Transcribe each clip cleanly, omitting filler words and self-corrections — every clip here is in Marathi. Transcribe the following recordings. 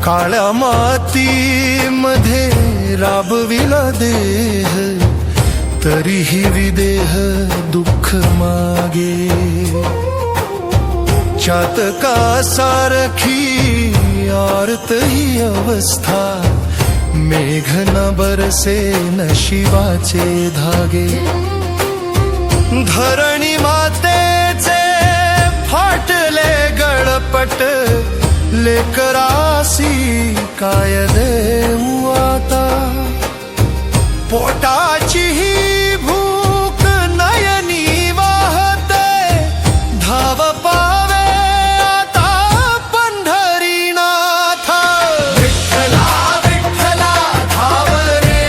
काळ्या मातीमध्ये राबविला देह, तरीही विदेह दुःख मागे. चातका सारखी आर्त ही अवस्था, मेघ न बरसे नशिबाचे धागे. धरणी मातेचे फाटले गळपट, लेकरासी काय देऊ आता. पोटाची ही भूक नयनी वाहते, धाव पावे आता पंढरीनाथ. विठ्ठला विठ्ठला धाव रे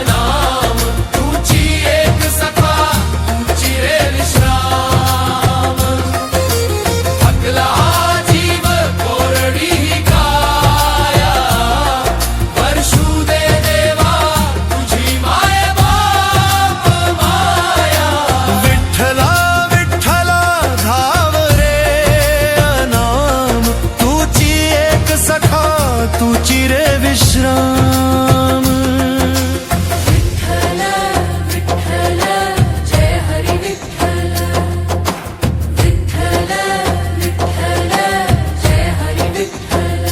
नाम, तुझी एक सखा तुझी रे विश्राम. थकला तुझी रे विश्राम. विठ्ठल विठ्ठल जय हरी विठ्ठल. विठ्ठल विठ्ठल जय हरी विठ्ठल.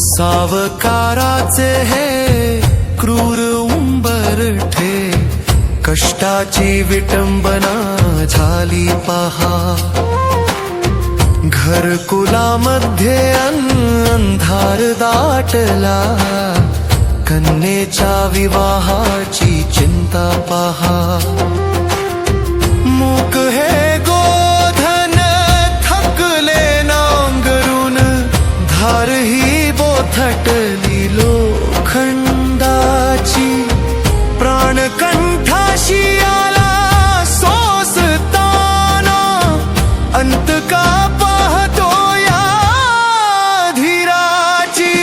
सावकाराचे हे क्रूर उंबरठे, कष्टाची विटंबना झाली पहा. घरकुलामध्ये अंधार दाटला, कन्येच्या विवाहाची चिंता पहा. मूक हे गोधन थकले नांगरून, धार ही बोथटली लोखंडाची. प्राणकंठाशी आला सोसताना, अंत का पाहतो या धीराची.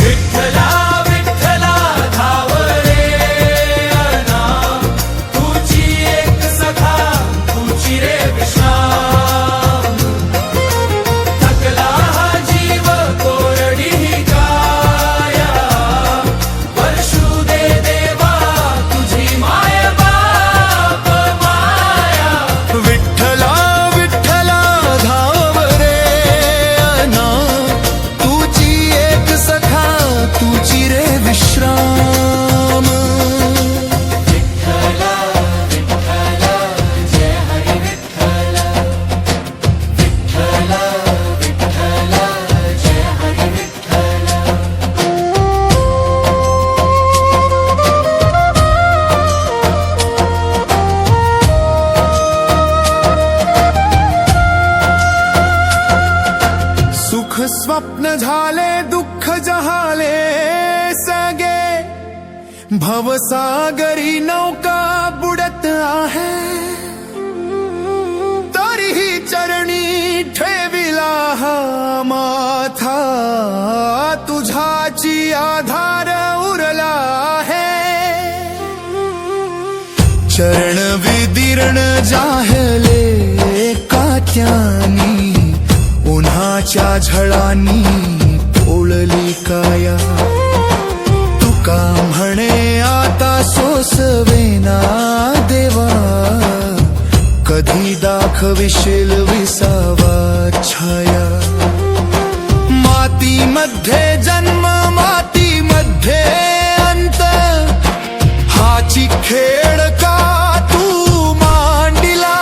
विठ्ठला विठ्ठला धाव रे नाम, तुझी एक सखा तुझी रे विश्राम. थकला हा जीव कोरडी काया, वर्षू दे देवा तुझी माय बाप माया. विठ्ठला विठ्ठला धाव रे नाम, तुझी एक सखा तुझी रे विश्राम. विठ्ठल विठ्ठल जय हरी विठ्ठल. विठ्ठल विठ्ठल जय हरी विठ्ठल. सुख स्वप्न झाले दुःख जहाले सगे, भवसागरी नौका बुडत आहे. तरीही चरणी ठेविला हा माथा, तुझाची आधार उरला आहे. चरण विदीर्ण जाहले कात्यानी, उन्हाच्या झळांनी पोळली काया. तुका म्हणे आता सोसवेना देवा, कधी दाखविशील विसावा छाया. मातीमध्ये जन्म मातीमध्ये अंत, हाची खेळ का तू मांडिला.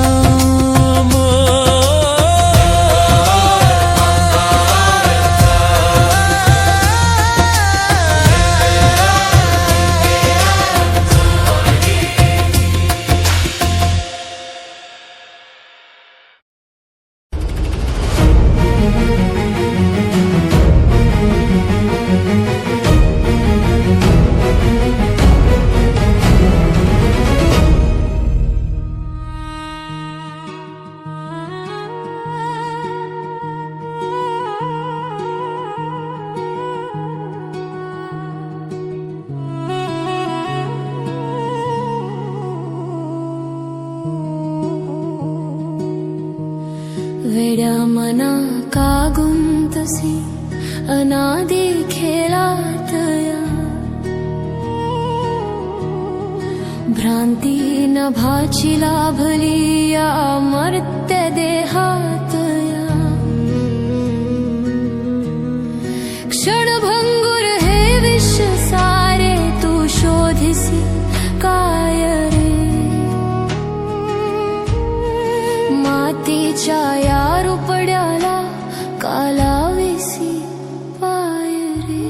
नाम वेड्या मना का गुंतसी अनादि खेळात या भ्रांती नभाची लाभली या मर्त्य देहात या क्षणभंगुर हे विश्व सारे तू शोधिसी काय रे मातीच्या या रुपड्याला कालाविसी पाय रे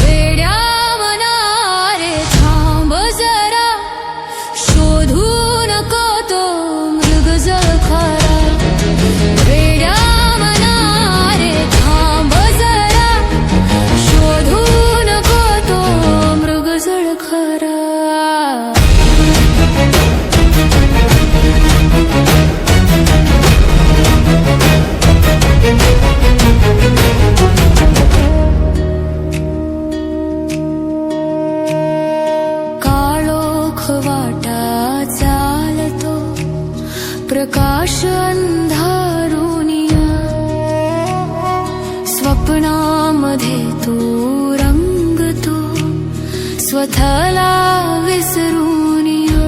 वेड्या मना रे थांब जरा शोधू नको तो मृगजळ खरा वेड्या मना रे थांब जरा शोधू नको तो मृगजळ खरा काळोख वाटा चालतो प्रकाश अंधारुनिया स्वप्नामध्ये तू रंगतो स्वतःला विसरूनिया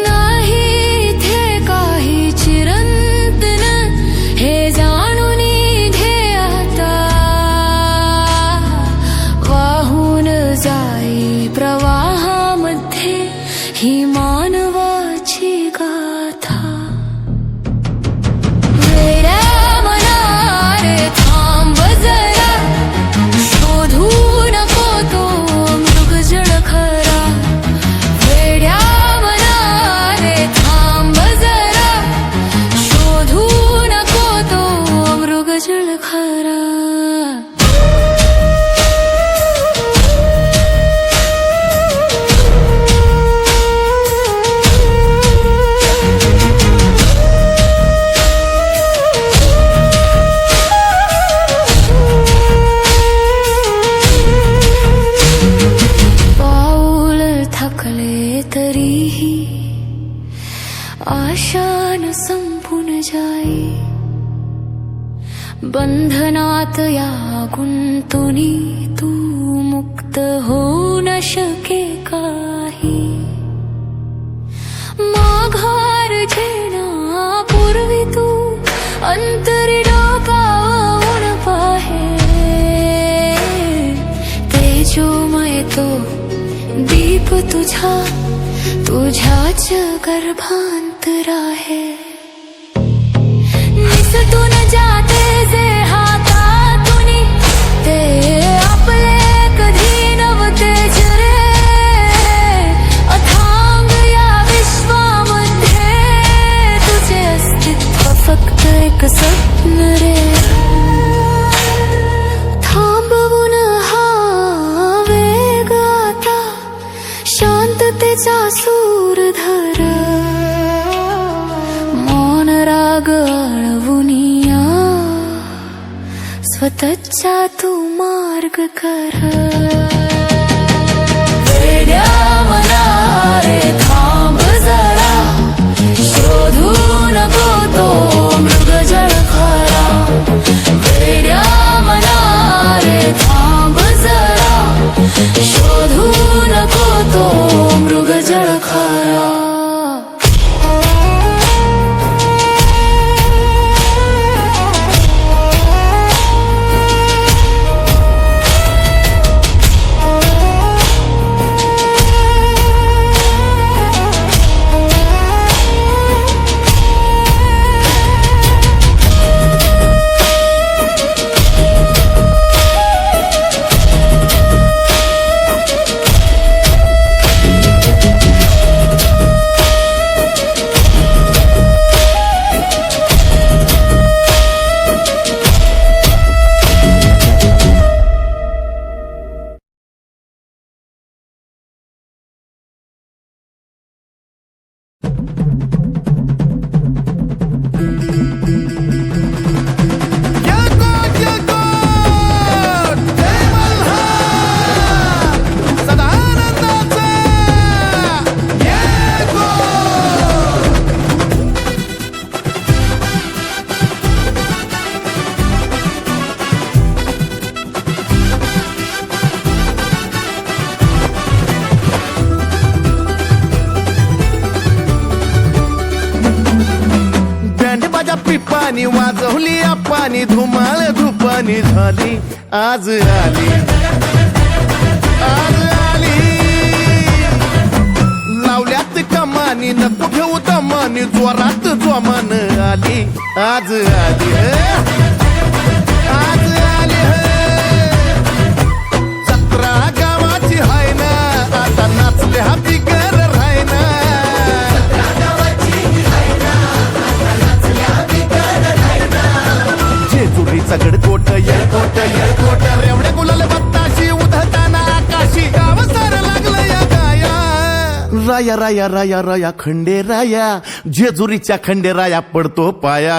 नाही इथे काही चिरंतन हे जाणून घे आता वाहून जाई प्रवाहामध्ये ही मानवाची गाथा वेड्या मना रे थांब जरा शोधू नको तो मृगजळ खरा वेड्या मना रे थांब जरा शोधू नको तो मृगजळ खरा पाऊल थकले तरीही आशान संपून जाई बंधनात या गुंतुनी तू मुक्त होऊ न शके काही माघार घेण्यापूर्वी तू अंतरी डोकावून पाहे तेजोमय तो दीप तुझ्याच गर्भांतर आहे निसटून जाते जे हातातूनी ते आपले कधी नवतेज रे अथांग या विश्वामध्ये तुझे अस्तित्व फक्त एक स्वप्न रे थांबवून हा वेग आता शांततेचा सूर धर मौन राग आळवूनिया स्वतःचा तू मार्ग कर वेड्या मना रे थांब जरा शोधू नको तो मृगजळ खरा वेड्या मना रे थांब जरा शोधू नको तो मृगजळ खरा पिपानी वाजवली आपानी धुमाळ धुपानी झाली आज आली आज आली लावल्यात कमानी नको ठेवू दमानी जोरात जोमान आली आज आली आज आली जत्रा गावाची हाय ना आता नाचले हा बिगर राय ना जेजुरीचा गडकोट येळकोट येळकोट रेवड्या गुलाल बत्ताशी उधळताना आकाशी गाव सार लागलं या गाया राया राया राया राया खंडे राया जेजुरीच्या खंडे राया पडतो पाया